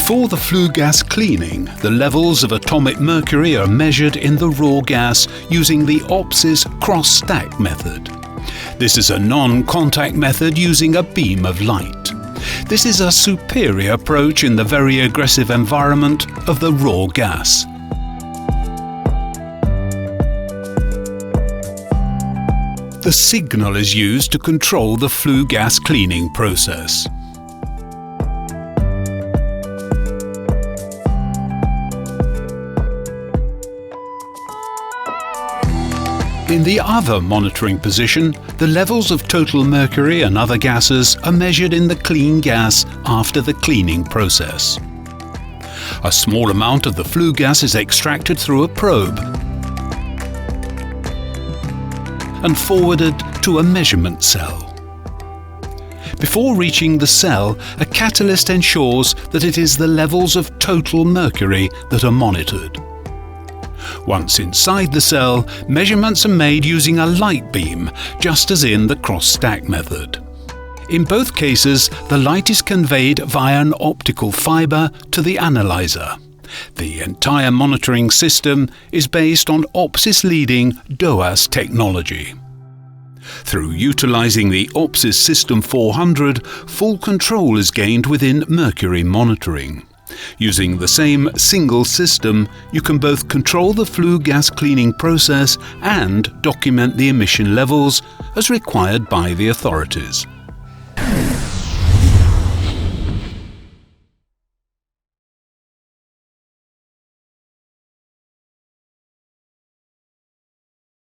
Before the flue gas cleaning, the levels of atomic mercury are measured in the raw gas using the OPSIS cross-stack method. This is a non-contact method using a beam of light. This is a superior approach in the very aggressive environment of the raw gas. The signal is used to control the flue gas cleaning process. In the other monitoring position, the levels of total mercury and other gases are measured in the clean gas after the cleaning process. A small amount of the flue gas is extracted through a probe and forwarded to a measurement cell. Before reaching the cell, a catalyst ensures that it is the levels of total mercury that are monitored. Once inside the cell, measurements are made using a light beam, just as in the cross-stack method. In both cases, the light is conveyed via an optical fiber to the analyzer. The entire monitoring system is based on OPSIS leading DOAS technology. Through utilizing the OPSIS System 400, full control is gained within mercury monitoring. Using the same single system, you can both control the flue gas cleaning process and document the emission levels as required by the authorities.